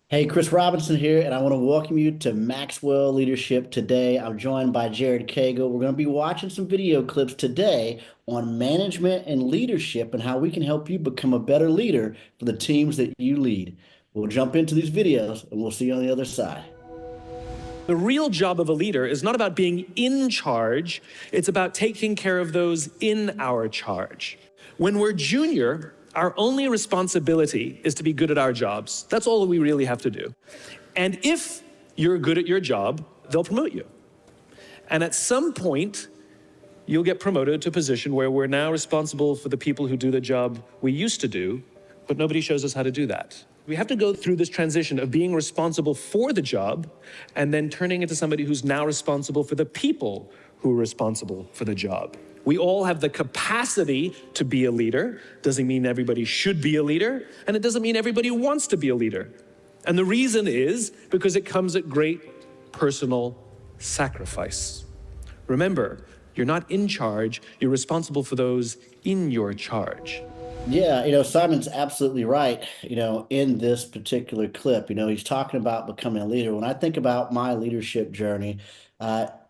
Hey, Chris Robinson here, and I want to welcome you to Maxwell Leadership today. I'm joined by Jared Cagle. We're going to be watching some video clips today on management and leadership and how we can help you become a better leader for the teams that you lead. We'll jump into these videos and we'll see you on the other side. The real job of a leader is not about being in charge, it's about taking care of those in our charge. When we're junior, our only responsibility is to be good at our jobs. That's all we really have to do. And if you're good at your job, they'll promote you. And at some point, you'll get promoted to a position where we're now responsible for the people who do the job we used to do, but nobody shows us how to do that. We have to go through this transition of being responsible for the job and then turning into somebody who's now responsible for the people who are responsible for the job. We all have the capacity to be a leader. Doesn't mean everybody should be a leader, and it doesn't mean everybody wants to be a leader. And the reason is because it comes at great personal sacrifice. Remember, you're not in charge, you're responsible for those in your charge. Yeah, Simon's absolutely right. In this particular clip, he's talking about becoming a leader. When I think about my leadership journey,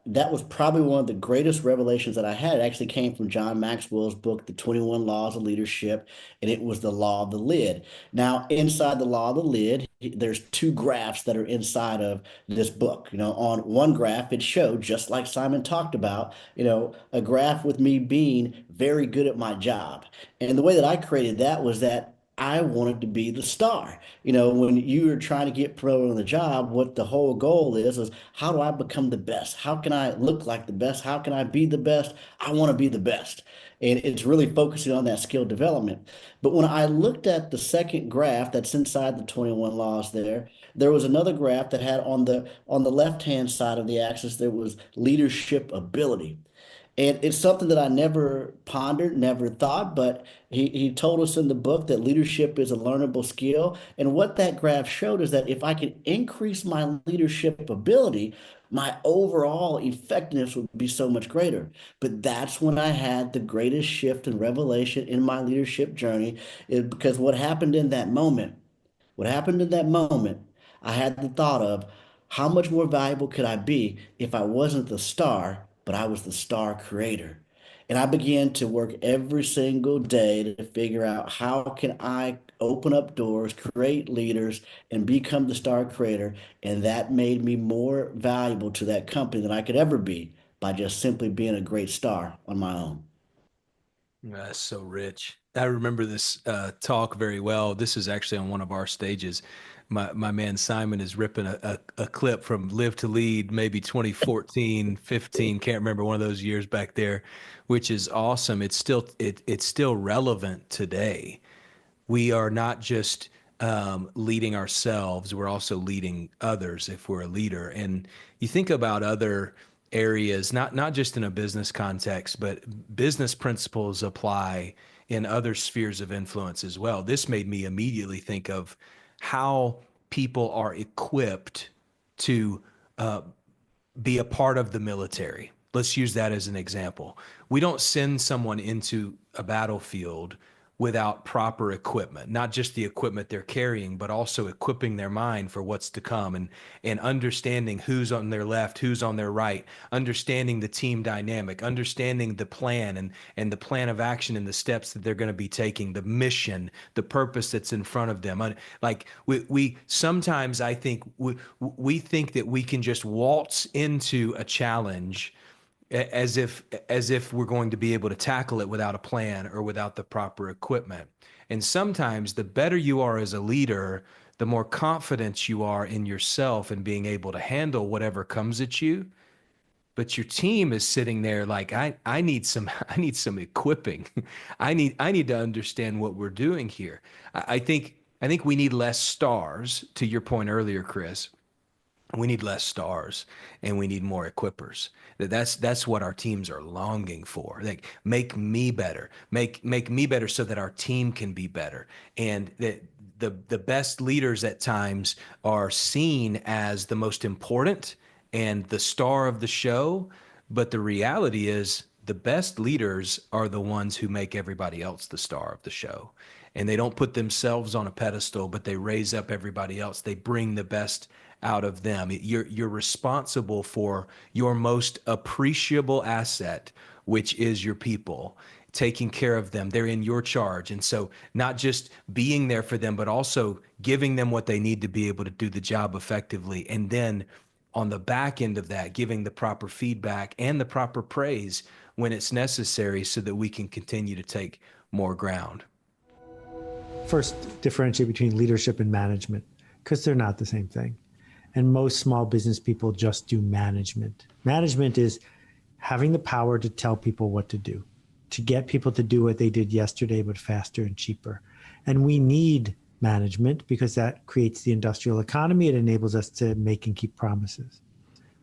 that was probably one of the greatest revelations that I had. It actually came from John Maxwell's book, The 21 Laws of Leadership, and it was the law of the lid. Now, inside the law of the lid, there's two graphs that are inside of this book. On one graph, it showed, just like Simon talked about, a graph with me being very good at my job. And the way that I created that was that I wanted to be the star. When you're trying to get promoted on the job, what the whole goal is how do I become the best? How can I look like the best? How can I be the best? I want to be the best. And it's really focusing on that skill development. But when I looked at the second graph that's inside the 21 laws there was another graph that had on the left-hand side of the axis, there was leadership ability. And it's something that I never pondered, never thought, but he told us in the book that leadership is a learnable skill. And what that graph showed is that if I could increase my leadership ability, my overall effectiveness would be so much greater. But that's when I had the greatest shift and revelation in my leadership journey, is because what happened in that moment, I had the thought of how much more valuable could I be if I wasn't the star, but I was the star creator. And I began to work every single day to figure out how can I open up doors, create leaders, and become the star creator. And that made me more valuable to that company than I could ever be by just simply being a great star on my own. That's so rich. I remember this talk very well. This is actually on one of our stages. My man Simon is ripping a clip from Live to Lead, maybe 2014, 15, can't remember, one of those years back there, which is awesome. It's still relevant today. We are not just leading ourselves, we're also leading others if we're a leader. And you think about other areas, not just in a business context, but business principles apply in other spheres of influence as well. This made me immediately think of how people are equipped to be a part of the military. Let's use that as an example. We don't send someone into a battlefield without proper equipment, not just the equipment they're carrying, but also equipping their mind for what's to come, and understanding who's on their left, who's on their right, understanding the team dynamic, understanding the plan and the plan of action and the steps that they're going to be taking, the mission, the purpose that's in front of them. Like we sometimes, I think we think that we can just waltz into a challenge as if we're going to be able to tackle it without a plan or without the proper equipment. And sometimes the better you are as a leader, the more confident you are in yourself and being able to handle whatever comes at you. But your team is sitting there like, I need some I need some equipping. I need to understand what we're doing here. I think we need less stars, to your point earlier, Chris. We need less stars and we need more equippers. That's what our teams are longing for. Like, make me better, make me better so that our team can be better. And the best leaders at times are seen as the most important and the star of the show. But the reality is the best leaders are the ones who make everybody else the star of the show. and they don't put themselves on a pedestal, but they raise up everybody else. They bring the best out of them. You're responsible for your most appreciable asset, which is your people, taking care of them. They're in your charge. And so not just being there for them, but also giving them what they need to be able to do the job effectively. And then on the back end of that, giving the proper feedback and the proper praise when it's necessary so that we can continue to take more ground. First, differentiate between leadership and management, because they're not the same thing. And most small business people just do management. Management is having the power to tell people what to do, to get people to do what they did yesterday, but faster and cheaper. And we need management because that creates the industrial economy. It enables us to make and keep promises.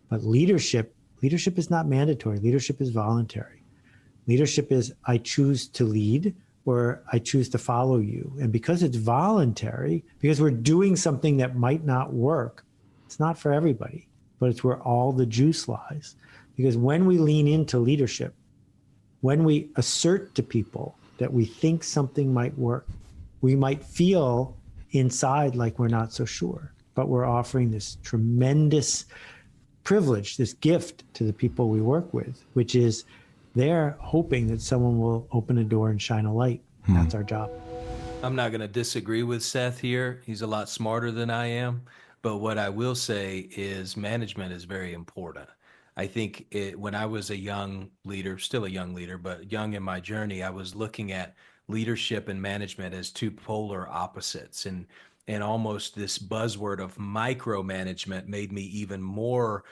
But leadership is not mandatory. Leadership is voluntary. Leadership is I choose to lead or I choose to follow you. And because it's voluntary, because we're doing something that might not work, it's not for everybody, but it's where all the juice lies. Because when we lean into leadership, when we assert to people that we think something might work, we might feel inside like we're not so sure, but we're offering this tremendous privilege, this gift to the people we work with, which is they're hoping that someone will open a door and shine a light. That's our job. I'm not going to disagree with Seth here. He's a lot smarter than I am. But what I will say is management is very important. I think when I was a young leader, still a young leader, but young in my journey, I was looking at leadership and management as two polar opposites. And almost this buzzword of micromanagement made me even more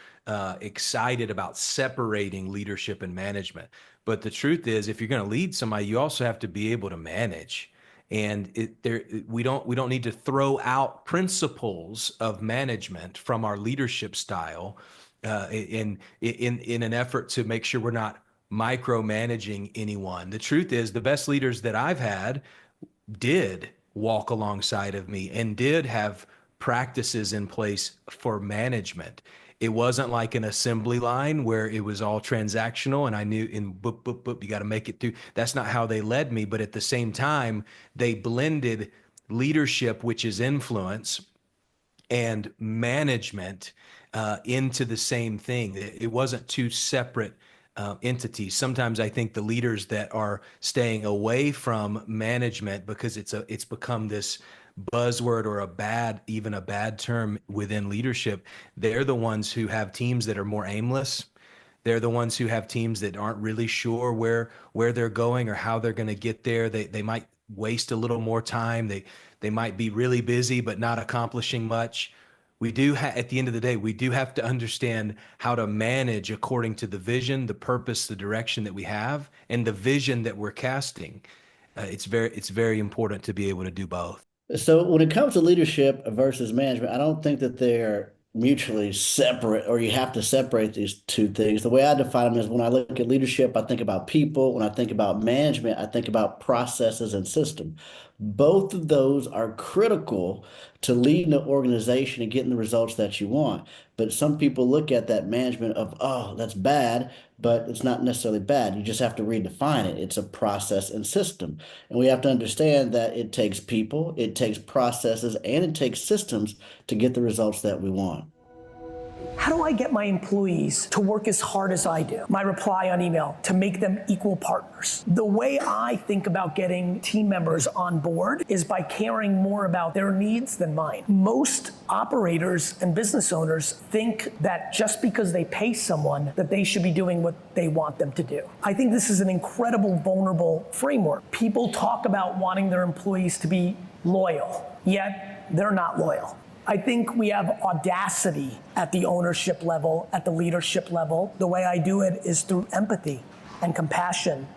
excited about separating leadership and management. But the truth is, if you're going to lead somebody, you also have to be able to manage. And we don't need to throw out principles of management from our leadership style in an effort to make sure we're not micromanaging anyone. The truth is, the best leaders that I've had did walk alongside of me and did have practices in place for management. It wasn't like an assembly line where it was all transactional and I knew in boop, boop, boop, you got to make it through. That's not how they led me. But at the same time, they blended leadership, which is influence, and management into the same thing. It wasn't two separate entities. Sometimes I think the leaders that are staying away from management because it's become this buzzword or even a bad term within leadership, they're the ones who have teams that are more aimless. They're the ones who have teams that aren't really sure where they're going or how they're going to get there. They might waste a little more time. They might be really busy but not accomplishing much. At the end of the day, we do have to understand how to manage according to the vision, the purpose, the direction that we have, and the vision that we're casting. It's very important to be able to do both. So when it comes to leadership versus management, I don't think that they're mutually separate or you have to separate these two things. The way I define them is when I look at leadership, I think about people. When I think about management, I think about processes and system. Both of those are critical to leading the organization and getting the results that you want. But some people look at that management of, oh, that's bad, but it's not necessarily bad. You just have to redefine it. It's a process and system. And we have to understand that it takes people, it takes processes, and it takes systems to get the results that we want. How do I get my employees to work as hard as I do? My reply on email, to make them equal partners. The way I think about getting team members on board is by caring more about their needs than mine. Most operators and business owners think that just because they pay someone that they should be doing what they want them to do. I think this is an incredible, vulnerable framework. People talk about wanting their employees to be loyal, yet they're not loyal. I think we have audacity at the ownership level, at the leadership level. The way I do it is through empathy and compassion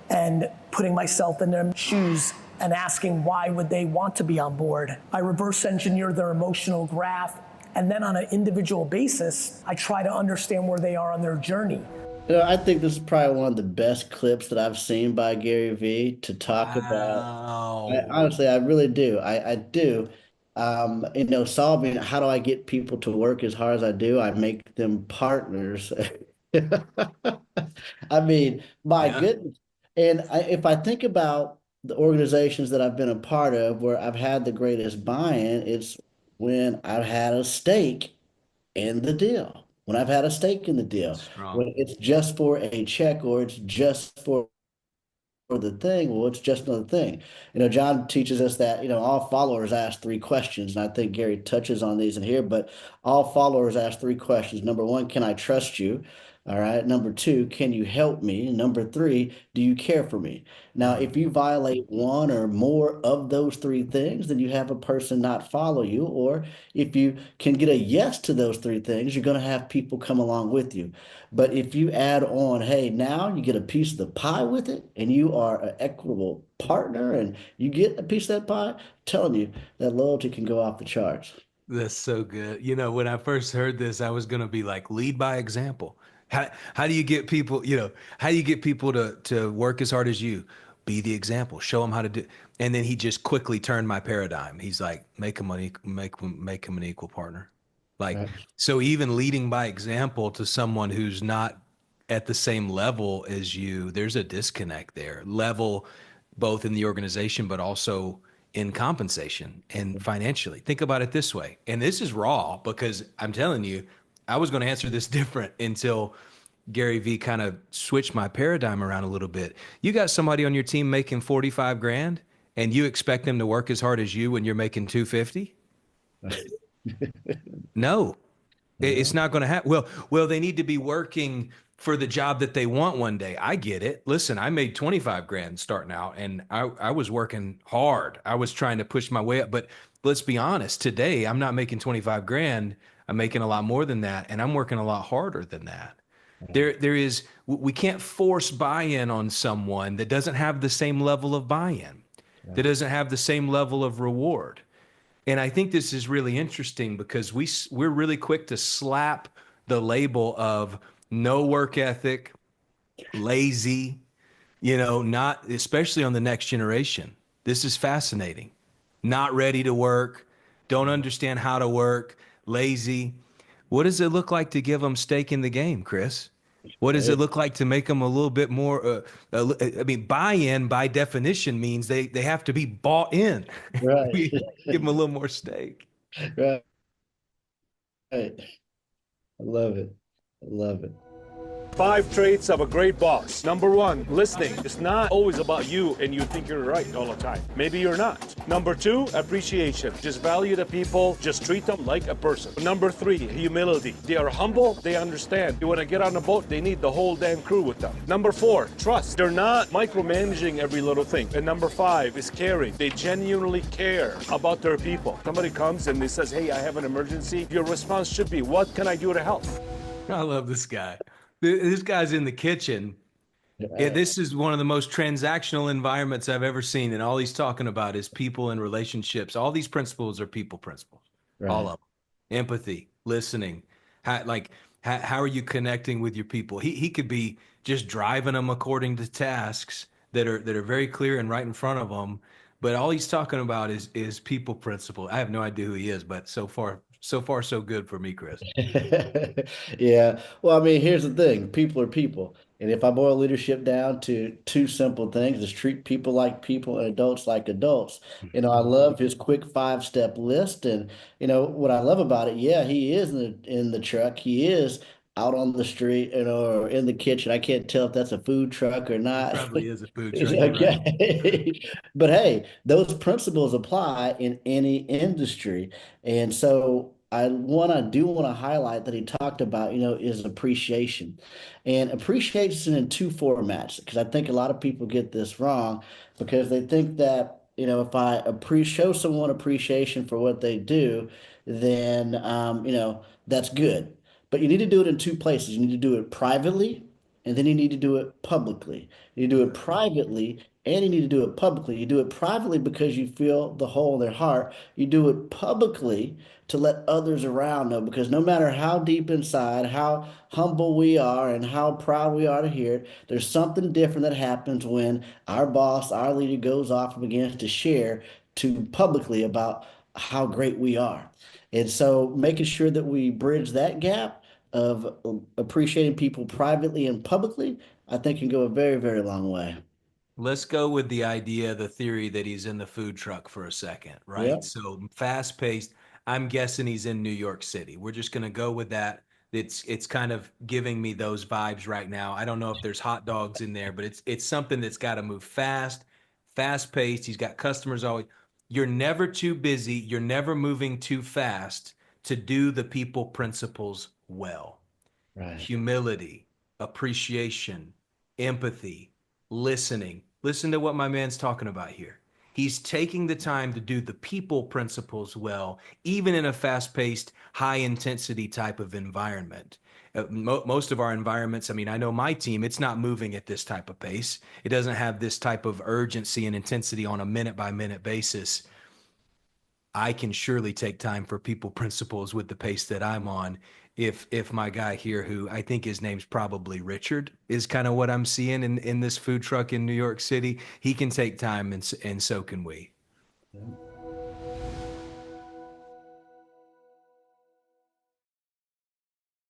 and putting myself in their shoes and asking why would they want to be on board. I reverse engineer their emotional graph, and then on an individual basis, I try to understand where they are on their journey. I think this is probably one of the best clips that I've seen by Gary Vee to talk about. Honestly, I really do. I do. Solving how do I get people to work as hard as I do? I make them partners. I mean, my goodness. And if I think about the organizations that I've been a part of where I've had the greatest buy-in, it's when I've had a stake in the deal. When I've had a stake in the deal, Strong. when it's just for a check or it's just for the thing, well, it's just another thing. John teaches us that, all followers ask three questions, and I think Gary touches on these in here, but all followers ask three questions. Number one, can I trust you? All right. Number two, can you help me? Number three, do you care for me? Now, Mm. if you violate one or more of those three things, then you have a person not follow you. Or if you can get a yes to those three things, you're going to have people come along with you. But if you add on, hey, now you get a piece of the pie with it, and you are an equitable partner, and you get a piece of that pie, I'm telling you that loyalty can go off the charts. That's so good. When I first heard this, I was gonna be like, lead by example. How do you get people, how do you get people to work as hard as you? Be the example. Show them how to do. And then he just quickly turned my paradigm. He's like, make him an equal partner. Like, Right. so even leading by example to someone who's not at the same level as you, there's a disconnect there. Level both in the organization, but also in compensation and financially. Think about it this way. And this is raw because I'm telling you, I was going to answer this different until Gary Vee kind of switched my paradigm around a little bit. You got somebody on your team making 45 grand and you expect them to work as hard as you when you're making 250? No, it's Yeah. not going to happen. Well, they need to be working for the job that they want one day. I get it. Listen, I made 25 grand starting out and I was working hard. I was trying to push my way up. But let's be honest, today I'm not making 25 grand. I'm making a lot more than that. And I'm working a lot harder than that. We can't force buy-in on someone that doesn't have the same level of buy-in, that doesn't have the same level of reward. And I think this is really interesting because we're really quick to slap the label of no work ethic, lazy, not especially on the next generation. This is fascinating. Not ready to work, don't understand how to work, lazy. What does it look like to give them stake in the game, Chris? What does it look like to make them a little bit more? I mean, buy-in by definition means they have to be bought in. Right. We give them a little more stake. Right. Right. I love it. I love it. 5 traits of a great boss. Number 1, listening. It's not always about you and you think you're right all the time. Maybe you're not. Number 2, appreciation. Just value the people. Just treat them like a person. Number 3, humility. They are humble. They understand. When I get on a boat, they need the whole damn crew with them. Number 4, trust. They're not micromanaging every little thing. And number 5 is caring. They genuinely care about their people. Somebody comes and they says, hey, I have an emergency. Your response should be, what can I do to help? I love this guy. This guy's in the kitchen. Yeah, Right. this is one of the most transactional environments I've ever seen. And all he's talking about is people and relationships. All these principles are people principles, all Right. of them. Empathy, listening. How are you connecting with your people? He could be just driving them according to tasks that are very clear and right in front of them. But all he's talking about is people principle. I have no idea who he is, but so far so good for me, Chris. Yeah. Well, I mean, here's the thing. People are people. And if I boil leadership down to two simple things, is treat people like people and adults like adults. I love his quick 5-step list. And what I love about it, yeah, he is in the truck. He is out on the street, or in the kitchen. I can't tell if that's a food truck or It not. probably is a food truck. You're right. Okay. But hey, those principles apply in any industry. And so I do want to highlight that he talked about, is appreciation. And appreciation in two formats, because I think a lot of people get this wrong because they think that, if I show someone appreciation for what they do, then that's good. But you need to do it in two places. You need to do it privately, and then you need to do it publicly. You do it privately and you need to do it publicly. You do it privately because you feel the hole in their heart. You do it publicly to let others around know, because no matter how deep inside, how humble we are, and how proud we are to hear it, there's something different that happens when our boss, our leader goes off and begins to share to publicly about how great we are. And so making sure that we bridge that gap of appreciating people privately and publicly, I think can go a very, very long way. Let's go with the idea, the theory that he's in the food truck for a second, right? Yep. So fast paced. I'm guessing he's in New York City. We're just going to go with that. It's kind of giving me those vibes right now. I don't know if there's hot dogs in there, but it's something that's got to move fast, fast paced. He's got customers always. You're never too busy. You're never moving too fast to do the people principles well. Right. Humility, appreciation, empathy, listening. Listen to what my man's talking about here. He's taking the time to do the people principles well, even in a fast paced, high intensity type of environment. Most of our environments, I mean, I know my team, it's not moving at this type of pace. It doesn't have this type of urgency and intensity on a minute by minute basis. I can surely take time for people principles with the pace that I'm on. If my guy here, who I think his name's probably Richard, is kind of what I'm seeing in this food truck in New York City, he can take time, and so can we. Yeah.